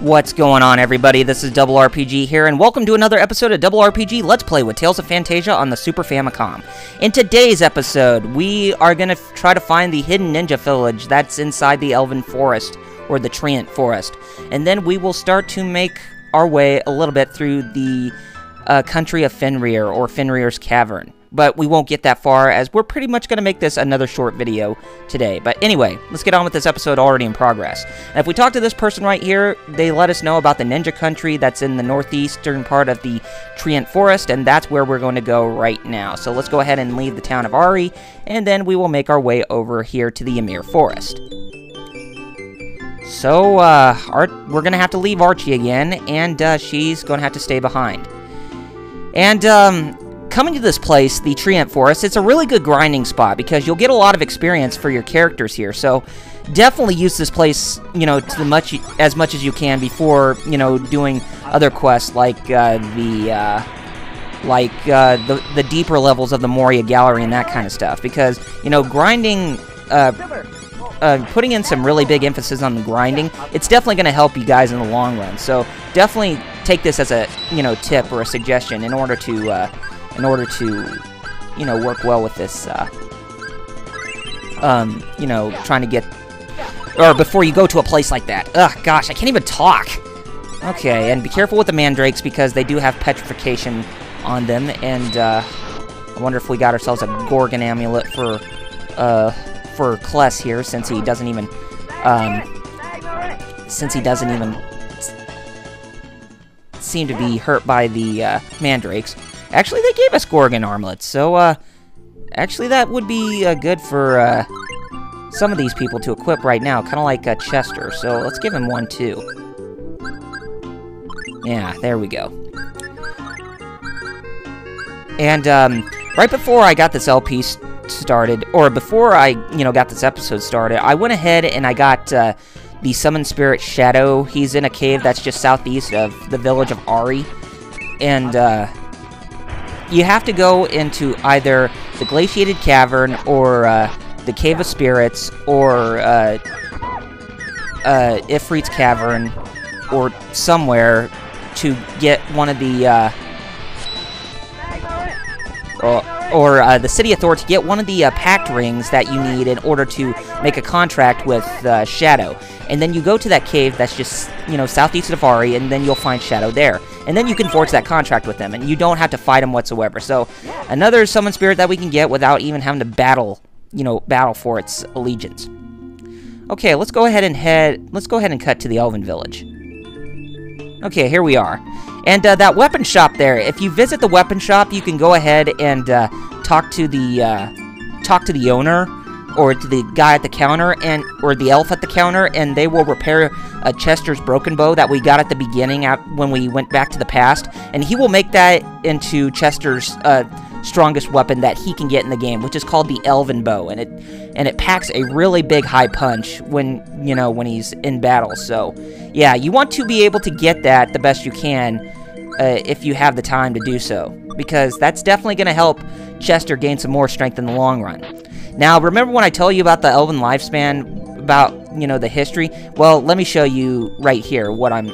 What's going on, everybody? This is Double RPG here, and welcome to another episode of Double RPG Let's Play with Tales of Phantasia on the Super Famicom. In today's episode, we are going to try to find the hidden ninja village that's inside the Elven Forest, or the Treant Forest. And then we will start to make our way a little bit through the country of Fenrir, or Fenrir's Cavern. But we won't get that far, as we're pretty much going to make this another short video today. But anyway, let's get on with this episode already in progress. And if we talk to this person right here, they let us know about the ninja country that's in the northeastern part of the Treant Forest, and that's where we're going to go right now. So let's go ahead and leave the town of Ari, and then we will make our way over here to the Ymir Forest. So, we're going to have to leave Archie again, and she's going to have to stay behind. And, coming to this place, the Treant Forest, it's a really good grinding spot because you'll get a lot of experience for your characters here. So definitely use this place, you know, to as much as you can before, you know, doing other quests like the deeper levels of the Moria Gallery and that kind of stuff. Because, you know, grinding, putting in some really big emphasis on the grinding, it's definitely going to help you guys in the long run. So definitely take this as a, you know, tip or a suggestion in order to you know, work well with this, you know, trying to get, or before you go to a place like that. Ugh, gosh, I can't even talk. Okay, and be careful with the mandrakes because they do have petrification on them, and, I wonder if we got ourselves a Gorgon amulet for Kless here, since he doesn't even, seem to be hurt by the, mandrakes. Actually, they gave us Gorgon armlets, so, actually that would be, good for, some of these people to equip right now, kind of like, Chester, so let's give him one, too. Yeah, there we go. And, right before I got this LP started, or before I, you know, got this episode started, I went ahead and I got, the Summon Spirit Shadow. He's in a cave that's just southeast of the village of Ari, and, you have to go into either the Glaciated Cavern, or, the Cave of Spirits, or, Ifrit's Cavern, or somewhere to get one of the, or the City Authority to get one of the, Pact Rings that you need in order to make a contract with, Shadow. And then you go to that cave that's just, you know, southeast of Ari, and then you'll find Shadow there. And then you can forge that contract with them, and you don't have to fight him whatsoever. So, another summon spirit that we can get without even having to battle, you know, battle for its allegiance. Okay, let's go ahead and cut to the Elven Village. Okay, here we are. And, that weapon shop there, if you visit the weapon shop, you can go ahead and, talk to the owner, or to the guy at the counter, or the elf at the counter, and they will repair Chester's broken bow that we got at the beginning when we went back to the past, and he will make that into Chester's strongest weapon that he can get in the game, which is called the Elven Bow, and it packs a really big high punch when he's in battle. So yeah, you want to be able to get that the best you can if you have the time to do so, because that's definitely going to help Chester gain some more strength in the long run. Now, remember when I told you about the Elven lifespan, about, you know, the history? Well, let me show you right here what I'm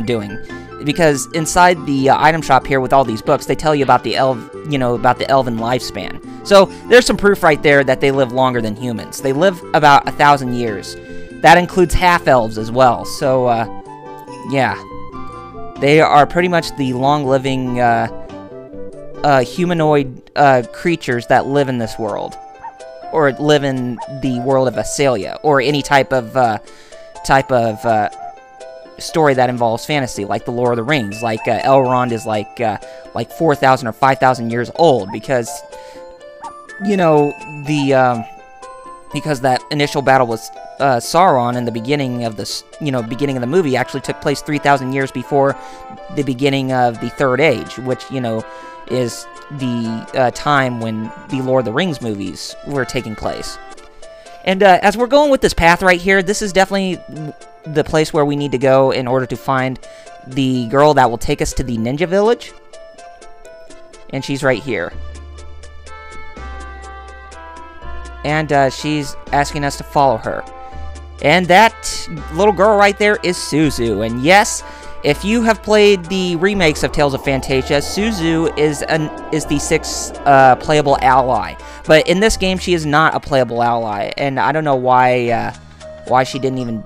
doing. Because inside the item shop here with all these books, they tell you about the Elven lifespan. So, there's some proof right there that they live longer than humans. They live about 1,000 years. That includes half-elves as well. So, yeah. They are pretty much the long-living, humanoid creatures that live in this world, or live in the world of Xillia, or any type of story that involves fantasy, like the Lord of the Rings. Like Elrond is like 4,000 or 5,000 years old, because, you know, because that initial battle with Sauron in the beginning of the movie actually took place 3,000 years before the beginning of the Third Age, which, you know, is the time when the Lord of the Rings movies were taking place. And as we're going with this path right here, this is definitely the place where we need to go in order to find the girl that will take us to the ninja village. And she's right here. And she's asking us to follow her. And that little girl right there is Suzu. And yes, if you have played the remakes of Tales of Phantasia, Suzu is the 6th playable ally. But in this game, she is not a playable ally, and I don't know why she didn't even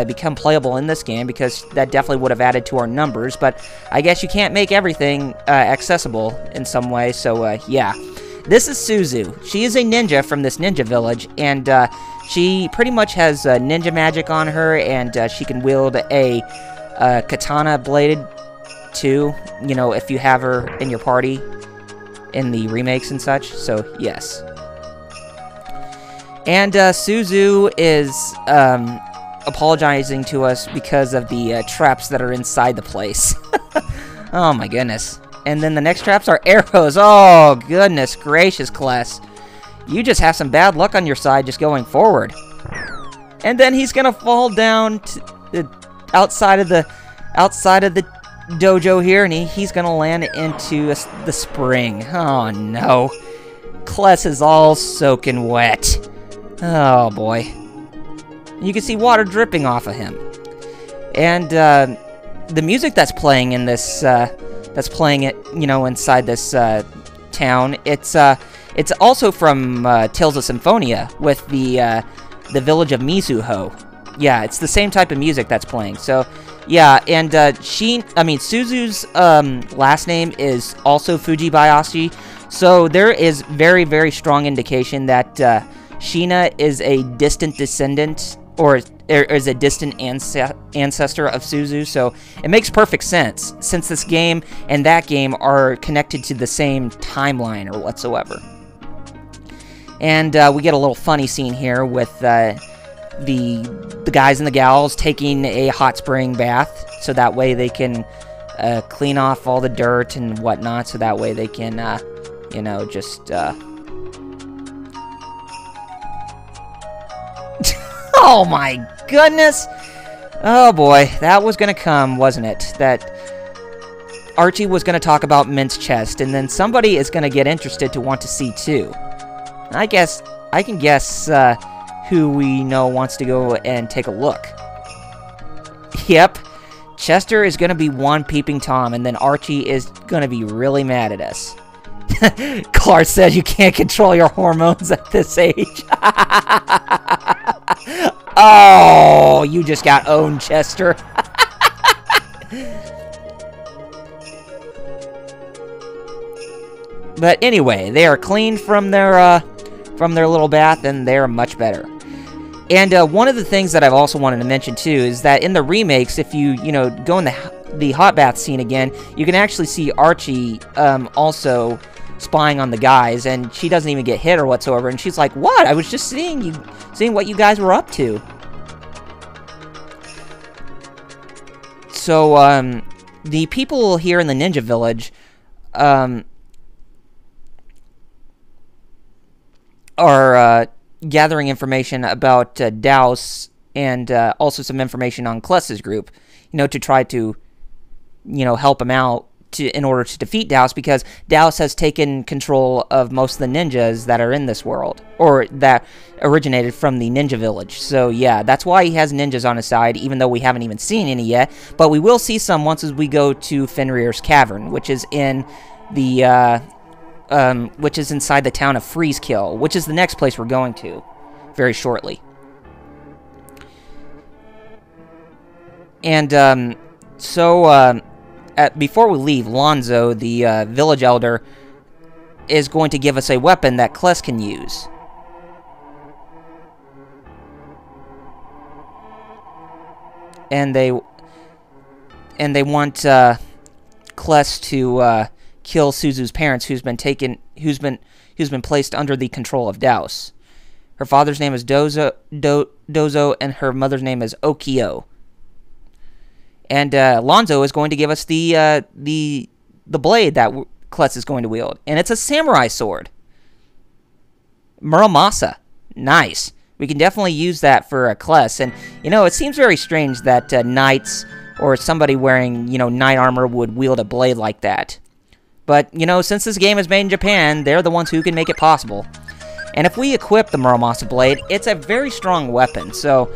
become playable in this game, because that definitely would have added to our numbers. But I guess you can't make everything accessible in some way. So yeah, this is Suzu. She is a ninja from this ninja village, and she pretty much has ninja magic on her, and she can wield a katana bladed too, you know, if you have her in your party in the remakes and such. So yes. And Suzu is apologizing to us because of the traps that are inside the place. Oh my goodness. And then the next traps are arrows. Oh goodness gracious, Kless. You just have some bad luck on your side just going forward. And then he's gonna fall down to outside of the dojo here, and he's gonna land into the spring. Oh no. Kless is all soaking wet. Oh boy. You can see water dripping off of him. And the music that's playing in this inside this town, it's also from Tales of Symphonia with the village of Mizuho. Yeah, it's the same type of music that's playing. So yeah, and Suzu's last name is also Fujibayashi. So there is very, very strong indication that Sheena is a distant descendant, or is a distant ancestor of Suzu. So it makes perfect sense, since this game and that game are connected to the same timeline or whatsoever. And we get a little funny scene here with the guys and the gals taking a hot spring bath, so that way they can clean off all the dirt and whatnot, so that way they can, just... Oh my goodness! Oh boy, that was gonna come, wasn't it? That Archie was gonna talk about Mint's chest, and then somebody is gonna get interested to want to see too. I can guess who we know wants to go and take a look. Yep, Chester is gonna be one peeping Tom, and then Archie is gonna be really mad at us. Clark said you can't control your hormones at this age. Oh, you just got owned, Chester. But anyway, they are clean from their little bath, and they are much better. And one of the things that I've also wanted to mention too is that in the remakes, if you go in the hot bath scene again, you can actually see Archie also spying on the guys, and she doesn't even get hit or whatsoever, and she's like, "What? I was just seeing what you guys were up to." So the people here in the ninja village are gathering information about Douse, and also some information on Kless's group, to try to help him out in order to defeat Douse, because Douse has taken control of most of the ninjas that are in this world, or that originated from the ninja village. So yeah, that's why he has ninjas on his side, even though we haven't even seen any yet. But we will see some once as we go to Fenrir's Cavern, which is in the which is inside the town of Freezekill, which is the next place we're going to very shortly. And before we leave, Lonzo, the village elder, is going to give us a weapon that Kless can use. And they want Kless to kill Suzu's parents, who's been placed under the control of Douse. Her father's name is Dozo, and her mother's name is Okio. And Lonzo is going to give us the blade that Kless is going to wield. And it's a samurai sword. Muramasa. Nice. We can definitely use that for Kless. And, it seems very strange that knights or somebody wearing, knight armor would wield a blade like that. But, since this game is made in Japan, they're the ones who can make it possible. And if we equip the Muramasa Blade, it's a very strong weapon, so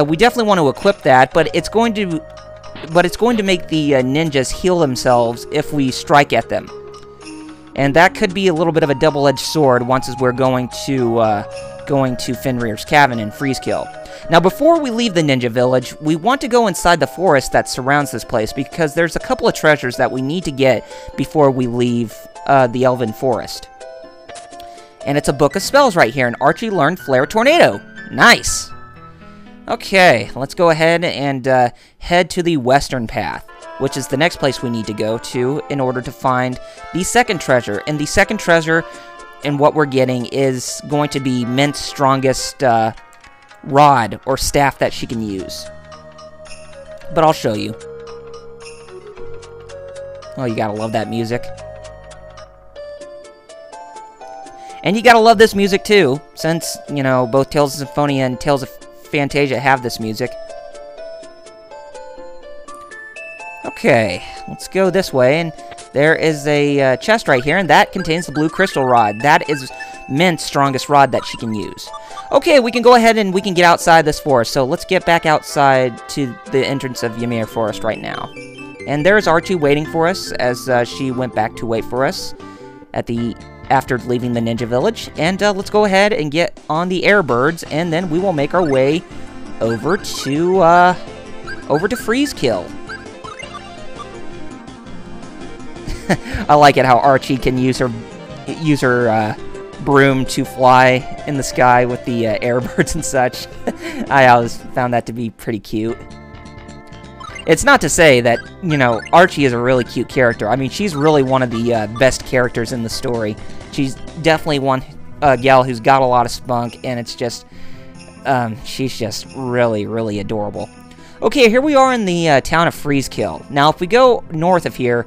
we definitely want to equip that, but it's going to make the ninjas heal themselves if we strike at them. And that could be a little bit of a double-edged sword once as we're going to Fenrir's Cavern and freeze kill. Now, before we leave the ninja village, we want to go inside the forest that surrounds this place, because there's a couple of treasures that we need to get before we leave the Elven Forest. And it's a book of spells right here, and Archie learned Flare Tornado. Nice! Okay, let's go ahead and head to the western path, which is the next place we need to go to in order to find the second treasure. And the second treasure, and what we're getting, is going to be Mint's strongest rod or staff that she can use. But I'll show you. Oh, you gotta love that music. And you gotta love this music too, since, you know, both Tales of Symphonia and Tales of Phantasia have this music. Okay, let's go this way, and there is a chest right here, and that contains the blue crystal rod. That is Mint's strongest rod that she can use. Okay, we can go ahead and we can get outside this forest, so let's get back outside to the entrance of Ymir Forest right now. And there's Archie waiting for us, as she went back to wait for us after leaving the ninja village. And let's go ahead and get on the airbirds, and then we will make our way over to freeze kill. I like it how Archie can use her broom to fly in the sky with the airbirds and such. I always found that to be pretty cute. It's not to say that, you know, Archie is a really cute character. I mean, she's really one of the best characters in the story. She's definitely one gal who's got a lot of spunk, and it's just, she's just really, really adorable. Okay, here we are in the town of Freezekill. Now, if we go north of here,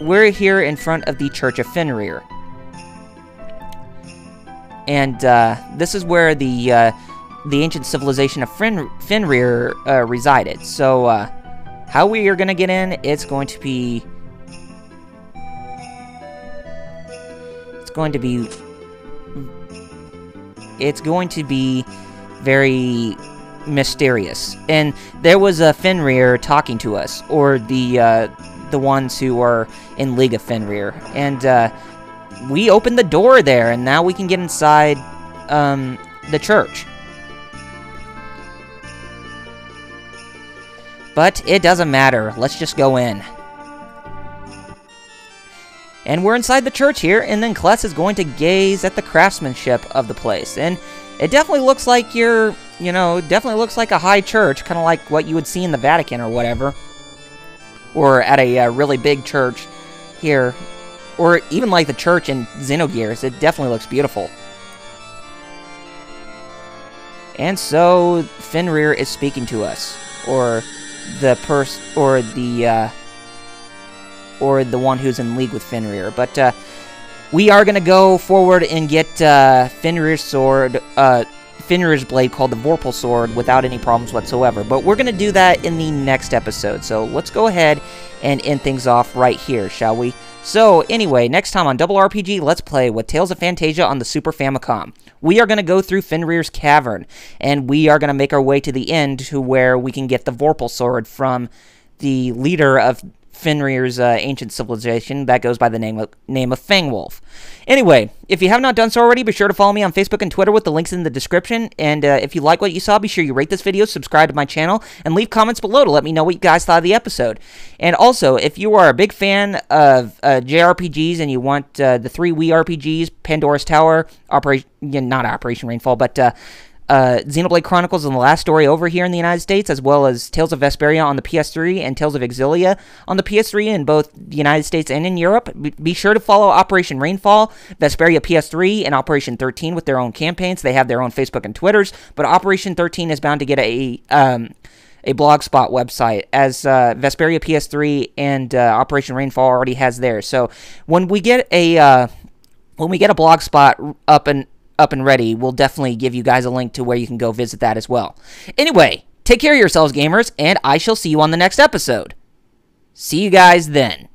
we're here in front of the Church of Fenrir. And this is where the ancient civilization of Fenrir resided. So, how we are going to get in, it's going to be very mysterious. And there was a Fenrir talking to us, or the ones who are in League of Fenrir, and we opened the door there, and now we can get inside the church. But it doesn't matter. Let's just go in. And we're inside the church here, and then Kless is going to gaze at the craftsmanship of the place. And it definitely looks like definitely looks like a high church, kind of like what you would see in the Vatican or whatever. Or at a really big church here. Or even like the church in Xenogears. It definitely looks beautiful. And so Fenrir is speaking to us, or the one who's in league with Fenrir. But we are gonna go forward and get Fenrir's sword, Fenrir's blade called the Vorpal Sword, without any problems whatsoever. But we're gonna do that in the next episode. So let's go ahead and end things off right here, shall we? So, anyway, next time on Double RPG, let's play with Tales of Phantasia on the Super Famicom. We are going to go through Fenrir's Cavern, and we are going to make our way to the end to where we can get the Vorpal Sword from the leader of Fenrir's ancient civilization that goes by the name of Fangwolf. Anyway, if you have not done so already, be sure to follow me on Facebook and Twitter with the links in the description. And if you like what you saw, be sure you rate this video, subscribe to my channel, and leave comments below to let me know what you guys thought of the episode. And also, if you are a big fan of JRPGs and you want the 3 Wii RPGs, Pandora's Tower, not Operation Rainfall, but Xenoblade Chronicles and The Last Story over here in the United States, as well as Tales of Vesperia on the PS3 and Tales of Xillia on the PS3 in both the United States and in Europe, be sure to follow Operation Rainfall, Vesperia PS3, and Operation 13 with their own campaigns. They have their own Facebook and Twitters, but Operation 13 is bound to get a Blogspot website, as Vesperia PS3 and Operation Rainfall already has theirs. So when we get a Blogspot up and ready, we'll definitely give you guys a link to where you can go visit that as well. Anyway, take care of yourselves, gamers, and I shall see you on the next episode. See you guys then.